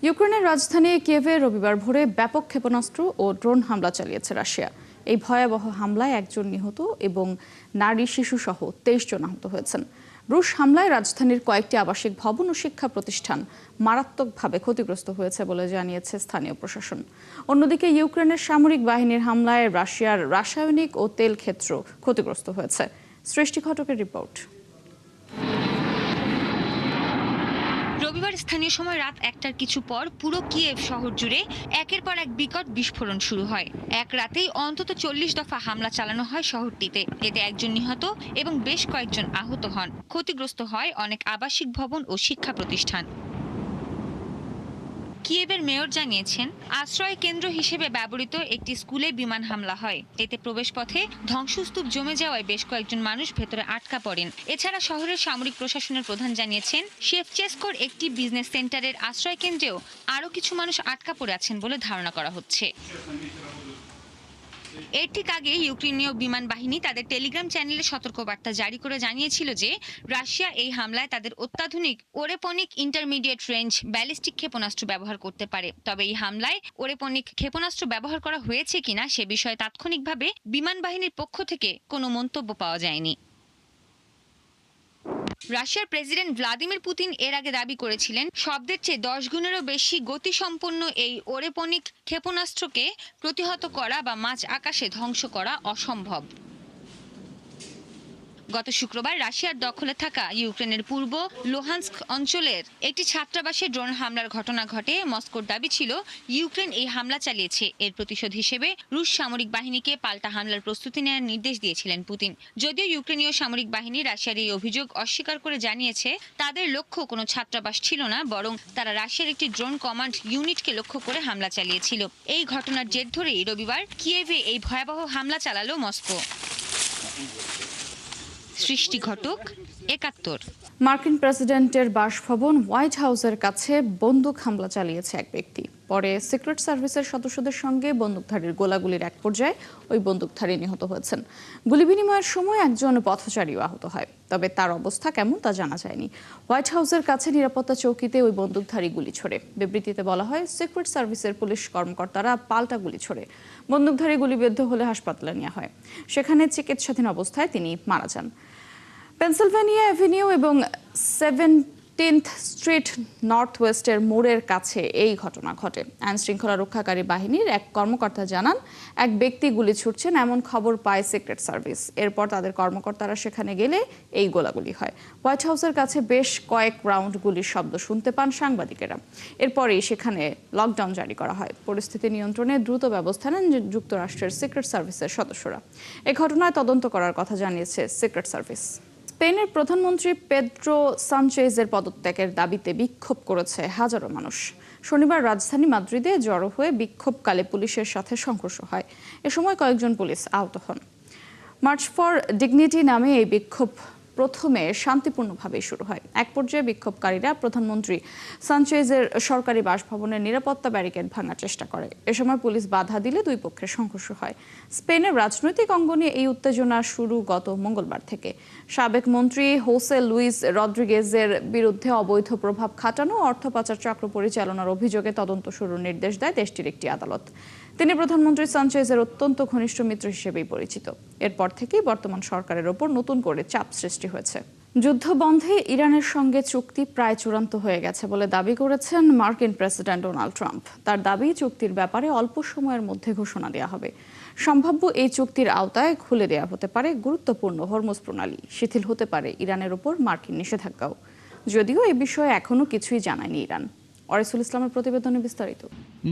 ইউক্রেনের রাজধানী কিয়েভে রবিবার ভোরে ব্যাপক ক্ষেপণাস্ত্র ও ড্রোন হামলা চালিয়েছে রাশিয়া। এই ভয়াবহ হামলায় একজন নিহত এবং নারী শিশু সহ 23 জন আহত হয়েছেন। রুশ হামলায় রাজধানীর কয়েকটি আবাসিক ভবন ও শিক্ষা প্রতিষ্ঠান মারাত্মকভাবে ক্ষতিগ্রস্ত হয়েছে বলে জানিয়েছে স্থানীয় প্রশাসন। অন্যদিকে ইউক্রেনের সামরিক বাহিনীর হামলায় রাশিয়ার রাসায়নিক ও তেল ক্ষেত্র ক্ষতিগ্রস্ত হয়েছে। সৃষ্টি ঘটকের রিপোর্ট। রবিবার স্থানীয় সময় রাত 1টার কিছু পর পুরো কিয়েভ শহর জুড়ে একের পর এক বিকট বিস্ফোরণ শুরু হয়। এক রাতেই অন্তত 40 দফা হামলা চালানো হয় শহরটিতে। এতে একজন নিহত এবং বেশ কয়েকজন আহত হন। ক্ষতিগ্রস্ত হয় অনেক আবাসিক ভবন ও শিক্ষা প্রতিষ্ঠান। কিয়েভের মেয়র জানিয়েছেন, আশ্রয় কেন্দ্র হিসেবে ব্যবহৃত একটি স্কুলে বিমান হামলা হয়। এতে প্রবেশপথে ধ্বংসস্তূপ জমে যাওয়ায় বেশ কয়েকজন মানুষ ভেতরে আটকা পড়েন। এছাড়া শহরের সামরিক প্রশাসনের প্রধান জানিয়েছেন, শেফচেস্কোর একটি বিজনেস সেন্টারের আশ্রয় কেন্দ্রেও আরও কিছু মানুষ আটকা পড়ে আছেন বলে ধারণা করা হচ্ছে। এর ঠিক আগে ইউক্রেনীয় বিমান বাহিনী তাদের টেলিগ্রাম চ্যানেলে সতর্কবার্তা জারি করে জানিয়েছিল যে রাশিয়া এই হামলায় তাদের অত্যাধুনিক ওরেপনিক ইন্টারমিডিয়েট রেঞ্জ ব্যালিস্টিক ক্ষেপণাস্ত্র ব্যবহার করতে পারে। তবে এই হামলায় ওরেপনিক ক্ষেপণাস্ত্র ব্যবহার করা হয়েছে কিনা সে বিষয়ে তাৎক্ষণিকভাবে বিমান বাহিনীর পক্ষ থেকে কোনো মন্তব্য পাওয়া যায়নি। রাশিয়ার প্রেসিডেন্ট ভ্লাদিমির পুতিন এর আগে দাবি করেছিলেন, শব্দের চেয়ে 10 গুণেরও বেশি গতিসম্পন্ন এই ওরেপনিক ক্ষেপণাস্ত্রকে প্রতিহত করা বা মাঝ আকাশে ধ্বংস করা অসম্ভব। গত শুক্রবার রাশিয়ার দখলে থাকা ইউক্রেনের পূর্ব লোহান্স্ক অঞ্চলের একটি ছাত্রাবাসে ড্রোন হামলার ঘটনা ঘটে। মস্কোর দাবি ছিল ইউক্রেন এই হামলা চালিয়েছে। এর প্রতিশোধ হিসেবে রুশ সামরিক বাহিনীকে পাল্টা হামলার প্রস্তুতি নেওয়ার নির্দেশ দিয়েছিলেন পুতিন। যদিও ইউক্রেনীয় সামরিক বাহিনী রাশিয়ার এই অভিযোগ অস্বীকার করে জানিয়েছে, তাদের লক্ষ্য কোনো ছাত্রাবাস ছিল না, বরং তারা রাশিয়ার একটি ড্রোন কমান্ড ইউনিটকে লক্ষ্য করে হামলা চালিয়েছিল। এই ঘটনার জের ধরেই রবিবার কিয়েভে এই ভয়াবহ হামলা চালালো মস্কো। সৃষ্টি ঘটক, ৭১। মার্কিন প্রেসিডেন্টের বাসভবন হোয়াইট হাউসের কাছে বন্দুক হামলা চালিয়েছে এক ব্যক্তি। পরে সিক্রেট সার্ভিসের সদস্যদের সঙ্গে বন্দুকধারীর গোলাগুলির এক পর্যায়ে ওই বন্দুকধারী নিহত হয়েছেন। গুলি বিনিময়ের সময় একজন পথচারীও আহত হয়, তবে তার অবস্থা কেমন তা জানা যায়নি। হোয়াইট হাউসের কাছে নিরাপত্তা চৌকিতে ওই বন্দুকধারী গুলি ছোড়ে। বিবৃতিতে বলা হয়, সিক্রেট সার্ভিসের পুলিশ কর্মকর্তারা পাল্টা গুলি ছোড়ে। বন্দুকধারী গুলিবিদ্ধ হলে হাসপাতালে নেওয়া হয়। সেখানে চিকিৎসাধীন অবস্থায় তিনি মারা যান। পেনসিলভেনিয়া অ্যাভিনিউ এবং 17th স্ট্রিট নর্থ ওয়েস্টের মোড়ের কাছে এই ঘটনা ঘটে। আইন শৃঙ্খলা রক্ষাকারী বাহিনীর এক কর্মকর্তা জানান, এক ব্যক্তি গুলি ছুটছেন এমন খবর পায় সিক্রেট সার্ভিস। এরপর তাদের কর্মকর্তারা সেখানে গেলে এই গোলাগুলি হয়। হোয়াইট হাউসের কাছে বেশ কয়েক রাউন্ড গুলির শব্দ শুনতে পান সাংবাদিকেরা। এরপরেই সেখানে লকডাউন জারি করা হয়। পরিস্থিতি নিয়ন্ত্রণে দ্রুত ব্যবস্থা নেন যুক্তরাষ্ট্রের সিক্রেট সার্ভিসের সদস্যরা। এই ঘটনায় তদন্ত করার কথা জানিয়েছে সিক্রেট সার্ভিস। স্পেনের প্রধানমন্ত্রী পেদ্রো সানচেজের পদত্যাগের দাবিতে বিক্ষোভ করেছে হাজারো মানুষ। শনিবার রাজধানী মাদ্রিদে জড়ো হয়ে বিক্ষোভকালে পুলিশের সাথে সংঘর্ষ হয়। এ সময় কয়েকজন পুলিশ আহত হন। মার্চ ফর ডিগনিটি নামে এই বিক্ষোভ প্রথমে শান্তিপূর্ণভাবে শুরু হয়। এক পর্যায়ে বিক্ষোভকারীরা প্রধানমন্ত্রী সানচেজের সরকারি বাসভবনের নিরাপত্তা ব্যারিকেড ভাঙার চেষ্টা করে। এ সময় পুলিশ বাধা দিলে দুই পক্ষের সংঘর্ষ হয়। স্পেনের রাজনৈতিক অঙ্গনে এই উত্তেজনা শুরু গত মঙ্গলবার থেকে। সাবেক মন্ত্রী হোসে লুইস রদ্রিগেজের বিরুদ্ধে অবৈধ প্রভাব খাটানো, অর্থ পাচার চক্র পরিচালনার অভিযোগে তদন্ত শুরুর নির্দেশ দেয় দেশটির একটি আদালত। তিনি প্রধানমন্ত্রী সানচেজের অত্যন্ত ঘনিষ্ঠ মিত্র হিসেবেই পরিচিত। এরপর থেকেই বর্তমান সরকারের ওপর নতুন করে চাপ সৃষ্টি হয়েছে। যুদ্ধ বন্ধে ইরানের সঙ্গে চুক্তি প্রায় চূড়ান্ত হয়ে গেছে বলে দাবি করেছেন মার্কিন প্রেসিডেন্ট ডোনাল্ড ট্রাম্প। তার দাবি, চুক্তির ব্যাপারে অল্প সময়ের মধ্যে ঘোষণা দেওয়া হবে। সম্ভাব্য এই চুক্তির আওতায় খুলে দেওয়া হতে পারে গুরুত্বপূর্ণ হরমুজ প্রণালী, শিথিল হতে পারে ইরানের ওপর মার্কিন নিষেধাজ্ঞাও। যদিও এই বিষয়ে এখনো কিছুই জানায়নি ইরান। অরিসুল ইসলামের প্রতিবেদনে বিস্তারিত।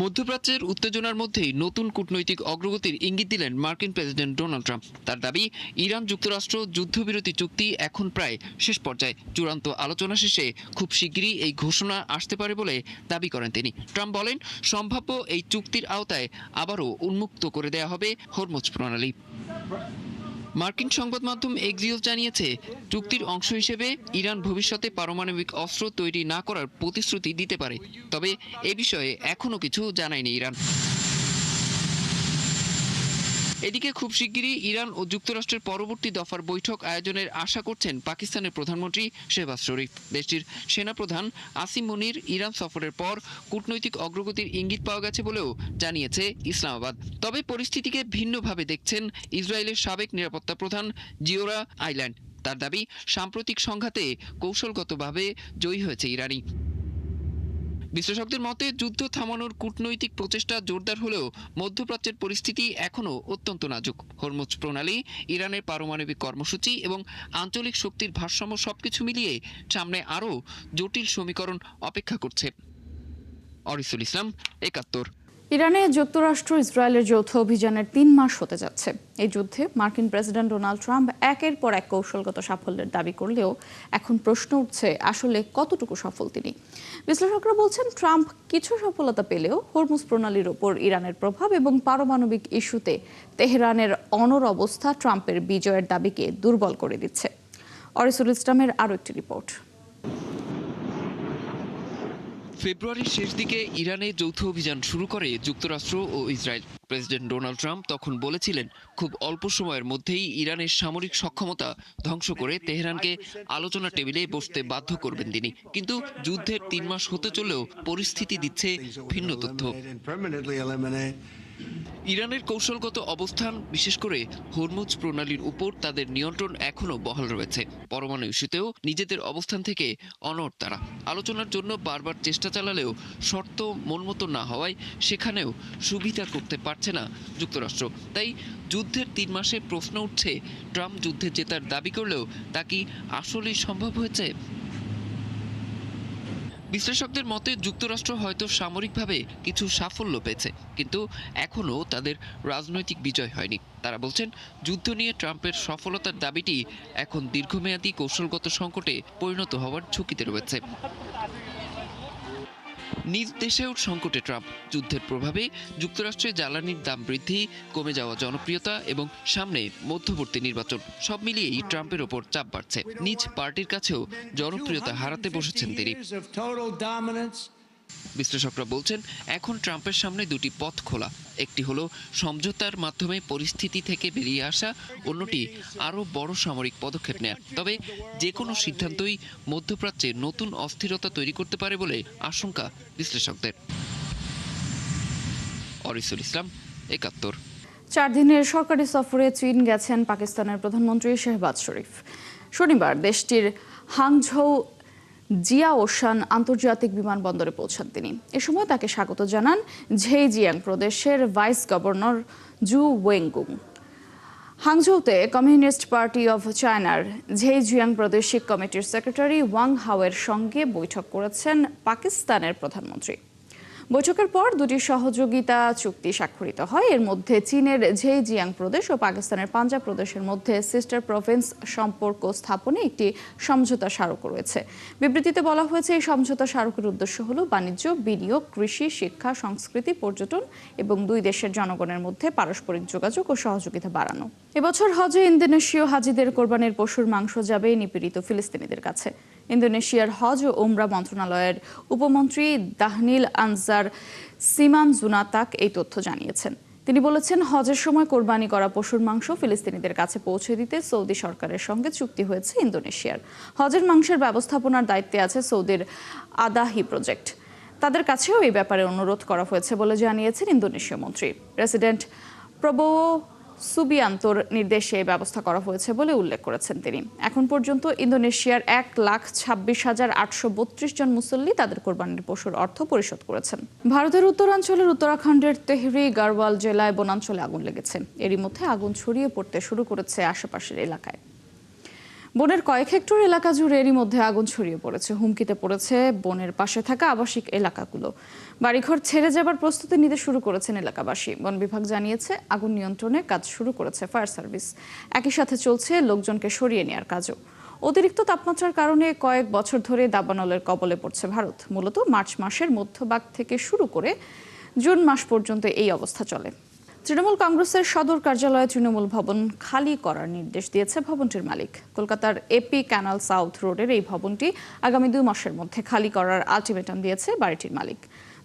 মধ্যপ্রাচ্যের উত্তেজনার মধ্যেই নতুন কূটনৈতিক অগ্রগতির ইঙ্গিত দিলেন মার্কিন প্রেসিডেন্ট ডোনাল্ড ট্রাম্প। তার দাবি, ইরান যুক্তরাষ্ট্র যুদ্ধবিরতি চুক্তি এখন প্রায় শেষ পর্যায়ে। চূড়ান্ত আলোচনা শেষে খুব শিগগিরই এই ঘোষণা আসতে পারে বলে দাবি করেন তিনি। ট্রাম্প বলেন, সম্ভাব্য এই চুক্তির আওতায় আবারও উন্মুক্ত করে দেওয়া হবে হরমুজ প্রণালী। মার্কিন সংবাদ মাধ্যম এক্সিওস জানিয়েছে, চুক্তির অংশ হিসেবে ইরান ভবিষ্যতে পারমাণবিক অস্ত্র তৈরি না করার প্রতিশ্রুতি দিতে পারে। তবে এ বিষয়ে এখনো কিছু জানায়নি ইরান। এদিকে খুব শিগগিরই ইরান ও যুক্তরাষ্ট্রের পরবর্তী দফার বৈঠক আয়োজনের আশা করছেন পাকিস্তানের প্রধানমন্ত্রী শেহবাজ শরীফ। দেশটির সেনাপ্রধান আসিম মনির ইরান সফরের পর কূটনৈতিক অগ্রগতির ইঙ্গিত পাওয়া গেছে বলেও জানিয়েছে ইসলামাবাদ। তবে পরিস্থিতিকে ভিন্নভাবে দেখছেন ইসরায়েলের সাবেক নিরাপত্তা প্রধান জিওরা আইল্যান্ড। তার দাবি, সাম্প্রতিক সংঘাতে কৌশলগতভাবে জয়ী হয়েছে ইরানি। বিশ্লেষকদের মতে যুদ্ধ থামানোর কূটনৈতিক প্রচেষ্টা জোরদার হলেও মধ্যপ্রাচ্যের পরিস্থিতি এখনও অত্যন্ত নাজুক। হরমুজ প্রণালী, ইরানের পারমাণবিক কর্মসূচি এবং আঞ্চলিক শক্তির ভারসাম্য সবকিছু মিলিয়ে সামনে আরও জটিল সমীকরণ অপেক্ষা করছে। অরিসুল ইসলাম, ৭১। ইরানে যুক্তরাষ্ট্র ইসরায়েলের যৌথ অভিযানের ৩ মাস হতে যাচ্ছে। এই যুদ্ধে মার্কিন প্রেসিডেন্ট ডোনাল্ড ট্রাম্প একের পর এক কৌশলগত সাফল্যের দাবি করলেও এখন প্রশ্ন উঠছে আসলে কতটুকু সফল তিনি। বিশ্লেষকরা বলছেন ট্রাম্প কিছু সফলতা পেলেও হরমুজ প্রণালীর ওপর ইরানের প্রভাব এবং পারমাণবিক ইস্যুতে তেহরানের অনড় অবস্থা ট্রাম্পের বিজয়ের দাবিকে দুর্বল করে দিচ্ছে। অরিসুল ইসলামের আরও একটি রিপোর্ট। ফেব্রুয়ারির শেষ দিকে ইরানে যৌথ অভিযান শুরু করে যুক্তরাষ্ট্র ও ইসরায়েল। প্রেসিডেন্ট ডোনাল্ড ট্রাম্প তখন বলেছিলেন খুব অল্প সময়ের মধ্যেই ইরানের সামরিক সক্ষমতা ধ্বংস করে তেহরানকে আলোচনা টেবিলে বসতে বাধ্য করবেন তিনি। কিন্তু যুদ্ধের ৩ মাস হতে চলেও পরিস্থিতি দিচ্ছে ভিন্ন তথ্য। ইরানের কৌশলগত অবস্থান, বিশেষ করে হরমুজ প্রণালীর উপর তাদের নিয়ন্ত্রণ এখনও বহাল রয়েছে। পরমাণু ইস্যুতেও নিজেদের অবস্থান থেকে অনড় তারা। আলোচনার জন্য বারবার চেষ্টা চালালেও শর্ত মনমতো না হওয়ায় সেখানেও সুবিধা করতে পারছে না যুক্তরাষ্ট্র। তাই যুদ্ধের ৩ মাসে প্রশ্ন উঠছে, ট্রাম্প যুদ্ধে জেতার দাবি করলেও তা কি আসলেই সম্ভব হয়েছে? বিশ্লেষকদের মতে যুক্তরাষ্ট্র হয়তো সামরিকভাবে কিছু সাফল্য পেয়েছে, কিন্তু এখনও তাদের রাজনৈতিক বিজয় হয়নি। তারা বলছেন যুদ্ধ নিয়ে ট্রাম্পের সফলতার দাবিটি এখন দীর্ঘমেয়াদী কৌশলগত সংকটে পরিণত হওয়ার ঝুঁকিতে রয়েছে। নিজ দেশেও সংকটে ট্রাম্প। যুদ্ধের প্রভাবে যুক্তরাষ্ট্রে জ্বালানির দাম বৃদ্ধি, কমে যাওয়া জনপ্রিয়তা এবং সামনে মধ্যবর্তী নির্বাচন, সব মিলিয়েই ট্রাম্পের ওপর চাপ বাড়ছে। নিজ পার্টির কাছেও জনপ্রিয়তা হারাতে বসেছেন তিনি। বিশ্লেষকরা বলছেন এখন ট্রাম্পের সামনে দুটি পথ খোলা। একটি হলো সমঝোতার মাধ্যমে পরিস্থিতি থেকে বেরিয়ে আসা, অন্যটি আরও বড় সামরিক পদক্ষেপ নেওয়া। তবে যে কোনো সিদ্ধান্তই মধ্যপ্রাচ্যে নতুন অস্থিরতা তৈরি করতে পারে বলে আশঙ্কা বিশ্লেষকদের। অরিসুল ইসলাম, ৭১। ৪ দিনের সরকারি সফরে চীন গেছেন পাকিস্তানের প্রধানমন্ত্রী শেহবাজ শরীফ। শনিবার দেশটির হাংঝৌ জিয়াওশান আন্তর্জাতিক বিমানবন্দরে পৌঁছান তিনি। এ সময় তাকে স্বাগত জানান ঝেইজিয়াং প্রদেশের ভাইস গভর্নর জু ওয়েংগুং। হাংঝৌতে কমিউনিস্ট পার্টি অফ চায়নার ঝেইজিয়াং প্রাদেশিক কমিটির সেক্রেটারি ওয়াং হাওয়ের সঙ্গে বৈঠক করেছেন পাকিস্তানের প্রধানমন্ত্রী। বৈঠকের পর দুটি সহযোগিতা চুক্তি স্বাক্ষরিত হয়। এর মধ্যে চীনের ঝেইজিয়াং প্রদেশ ও পাকিস্তানের পাঞ্জাব প্রদেশের মধ্যে সিস্টার প্রভিন্স সম্পর্ক স্থাপনে একটি সমঝোতা স্মারক রয়েছে। বিবৃতিতে বলা হয়েছে এই সমঝোতা স্মারকের উদ্দেশ্য হল বাণিজ্য, বিনিয়োগ, কৃষি, শিক্ষা, সংস্কৃতি, পর্যটন এবং দুই দেশের জনগণের মধ্যে পারস্পরিক যোগাযোগ ও সহযোগিতা বাড়ানো। এবছর হজে ইন্দোনেশীয় হাজিদের কোরবানির পশুর মাংস যাবে নিপীড়িত ফিলিস্তিনিদের কাছে। ইন্দোনেশিয়ার হজ ও উমরা মন্ত্রণালয়ের উপমন্ত্রী দাহনিল আনজার সিমান জুনাতাক এই তথ্য জানিয়েছেন। তিনি বলেছেন হজের সময় কোরবানি করা পশুর মাংস ফিলিস্তিনিদের কাছে পৌঁছে দিতে সৌদি সরকারের সঙ্গে চুক্তি হয়েছে ইন্দোনেশিয়ার। হজের মাংসের ব্যবস্থাপনার দায়িত্বে আছে সৌদির আদাহি প্রজেক্ট। তাদের কাছেও এই ব্যাপারে অনুরোধ করা হয়েছে বলে জানিয়েছেন ইন্দোনেশীয় মন্ত্রী। প্রেসিডেন্ট প্রবোও সুবিয়ান্তোর নির্দেশে ব্যবস্থা করা হয়েছে বলে উল্লেখ করেছেন তিনি। এখন পর্যন্ত ইন্দোনেশিয়ার ১,২৬,৮৩২ জন মুসল্লি তাদের কোরবানির পশুর অর্থ পরিশোধ করেছেন। ভারতের উত্তরাঞ্চলের উত্তরাখণ্ডের তেহরি গারওয়াল জেলায় বনাঞ্চলে আগুন লেগেছে। এরই মধ্যে আগুন ছড়িয়ে পড়তে শুরু করেছে আশেপাশের এলাকায়। বনের কয়েক হেক্টর এলাকা জুড়ে এরই মধ্যে আগুন ছড়িয়ে পড়েছে। হুমকিতে পড়েছে বনের পাশে থাকা আবাসিক এলাকাগুলো। বাড়িঘর ছেড়ে যাবার প্রস্তুতি নিতে শুরু করেছেন এলাকাবাসী। বন বিভাগ জানিয়েছে আগুন নিয়ন্ত্রণে কাজ শুরু করেছে ফায়ার সার্ভিস। একই সাথে চলছে লোকজনকে সরিয়ে নেওয়ার কাজও। অতিরিক্ত তাপমাত্রার কারণে কয়েক বছর ধরে দাবানলের কবলে পড়ছে ভারত। মূলত মার্চ মাসের মধ্যভাগ থেকে শুরু করে জুন মাস পর্যন্ত এই অবস্থা চলে। তৃণমূল কংগ্রেসের সদর কার্যালয়ে তৃণমূল ভবন খালি করার নির্দেশ দিয়েছে ভবনটির মালিক। কলকাতার এপি ক্যানাল সাউথ রোডের এই ভবনটি আগামী 2 মাসের মধ্যে খালি করার আলটিমেটাম দিয়েছে বাড়িটির মালিক।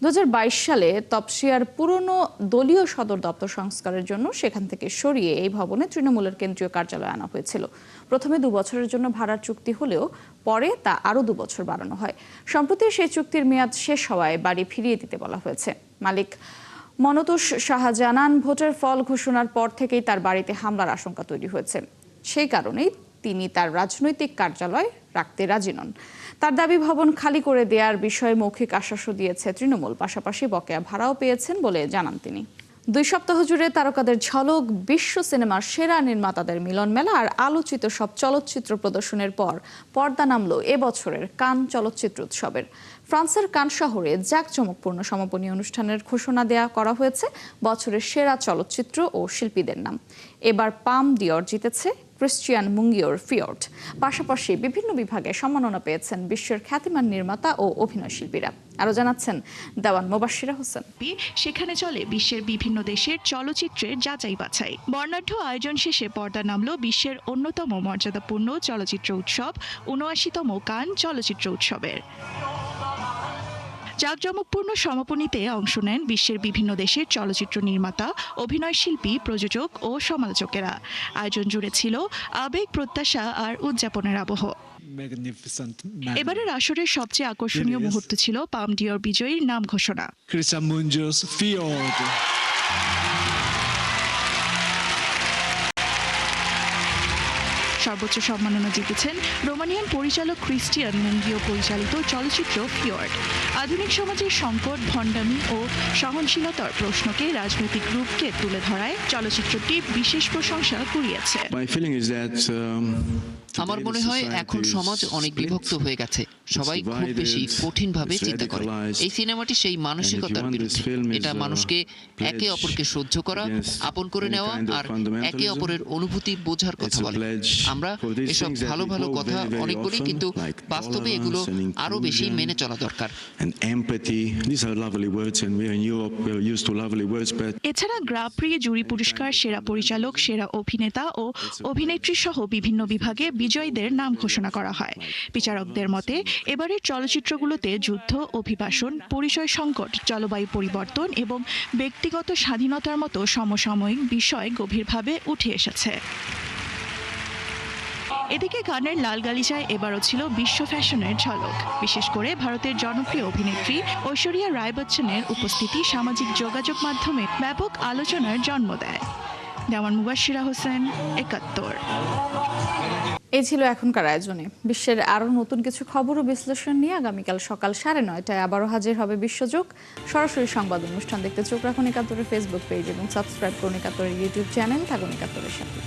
2022 সালে তপসিয়ার পুরনো দলীয় সদর দপ্তর সংস্কারের জন্য সেখান থেকে সরিয়ে এই ভবনে তৃণমূলের কেন্দ্রীয় কার্যালয় আনা হয়েছিল। প্রথমে 2 বছরের জন্য ভাড়ার চুক্তি হলেও পরে তা আরও 2 বছর বাড়ানো হয়। সম্প্রতি সেই চুক্তির মেয়াদ শেষ হওয়ায় বাড়ি ফিরিয়ে দিতে বলা হয়েছে। মালিক মনতোষ সাহা জানান, ভোটের ফল ঘোষণার পর থেকেই তার বাড়িতে হামলার আশঙ্কা তৈরি হয়েছে। সেই কারণেই তিনি তার রাজনৈতিক কার্যালয় রাখতে রাজি নন। তার দাবি, ভবন খালি করে দেওয়ার বিষয়ে মৌখিক আশ্বাসও দিয়েছে তৃণমূল, পাশাপাশি বকেয়া ভাড়াও পেয়েছেন বলে জানান তিনি। 2 সপ্তাহ জুড়ে তারকাদের ঝলক, বিশ্ব সিনেমার সেরা নির্মাতাদের মিলন মেলা আর আলোচিত সব চলচ্চিত্র প্রদর্শনের পর পর্দা নামলো এবছরের কান চলচ্চিত্র উৎসবের। ফ্রান্সের কান শহরে জাঁকজমকপূর্ণ সমাপনী অনুষ্ঠানের ঘোষণা করা হয়েছে বছরের সেরা চলচ্চিত্র ও শিল্পীদের নাম। এবার পাম ডিওর জিতেছে ক্রিশ্চিয়ান মুঙ্গিওর ফিওর্ড। পাশাপাশি বিভিন্ন বিভাগে সম্মাননা পেয়েছেন বিশ্বের খ্যাতিমান নির্মাতা ও অভিনয় শিল্পীরা। আরও জানাচ্ছেন দেওয়ান মোবাশ্শিরা হোসেন। সেখানে চলে বিশ্বের বিভিন্ন দেশের চলচ্চিত্রের যাচাই বাছাই। বর্ণাঢ্য আয়োজন শেষে পর্দা নামলো বিশ্বের অন্যতম মর্যাদাপূর্ণ চলচ্চিত্র উৎসব ৭৯তম কান চলচ্চিত্র উৎসবের। জাঁকজমকপূর্ণ সমাপনীতে অংশ নেন বিশ্বের বিভিন্ন দেশের চলচ্চিত্র নির্মাতা, অভিনয় শিল্পী, প্রযোজক ও সমালোচকেরা। আয়োজন জুড়ে ছিল আবেগ, প্রত্যাশা আর উদযাপনের আবহ। এবারের আসরের সবচেয়ে আকর্ষণীয় মুহূর্ত ছিল পাম ডিওর বিজয়ীর নাম ঘোষণা। Christian Mungios Fiord. সর্বোচ্চ সম্মাননা জিতেছেন রোমানিয়ান পরিচালক ক্রিস্টিয়ান মুঙ্গিও পরিচালিত চলচ্চিত্র ফিওর্ড। আধুনিক সমাজের সংকট, ভণ্ডামি ও সহনশীলতার প্রশ্নকে রাজনৈতিক রূপকে তুলে ধরায় চলচ্চিত্রটি বিশেষ প্রশংসা কুড়িয়েছে। আমার মনে হয় এখন সমাজ অনেক বিভক্ত হয়ে গেছে। সবাই খুব বেশি কঠিনভাবে চিন্তা করে। এই সিনেমাটি সেই মানসিকতার বিরুদ্ধে। এটা মানুষকে একে অপরকে সহ্য করা, আপন করে নেওয়া আর একে অপরের অনুভূতি বোঝার কথা বলে। আমরা এসব ভালো ভালো কথা অনেক বলি, কিন্তু বাস্তবে এগুলো আরো বেশি মেনে চলা দরকার। এছাড়া গ্রা প্রি জুরি পুরস্কার, সেরা পরিচালক, সেরা অভিনেতা ও অভিনেত্রী সহ বিভিন্ন বিভাগে বিজয়ীদের নাম ঘোষণা করা হয়। বিচারকদের মতে এবারের চলচ্চিত্রগুলোতে যুদ্ধ, অভিবাসন, পরিচয় সংকট, জলবায়ু পরিবর্তন এবং ব্যক্তিগত স্বাধীনতার মতো সমসাময়িক বিষয় গভীরভাবে উঠে এসেছে। এদিকে কানের লাল গালিচায় এবারও ছিল বিশ্ব ফ্যাশনের ঝলক। বিশেষ করে ভারতের জনপ্রিয় অভিনেত্রী ঐশ্বরিয়া রায় বচ্চনের উপস্থিতি সামাজিক যোগাযোগ মাধ্যমে ব্যাপক আলোচনার জন্ম দেয়। দেওয়ান মুবাশ্শিরা হোসেন, ৭১। এই ছিল এখনকার আয়োজনে। বিশ্বের আরও নতুন কিছু খবর ও বিশ্লেষণ নিয়ে আগামীকাল সকাল ৯:৩০ আবারও হাজির হবে বিশ্বযোগ। সরাসরি সংবাদ অনুষ্ঠান দেখতে চোখ রাখুন ৭১-এর ফেসবুক পেজ এবং সাবস্ক্রাইব করুন ৭১-এর ইউটিউব চ্যানেল। থাকুন ৭১-এর সাথে।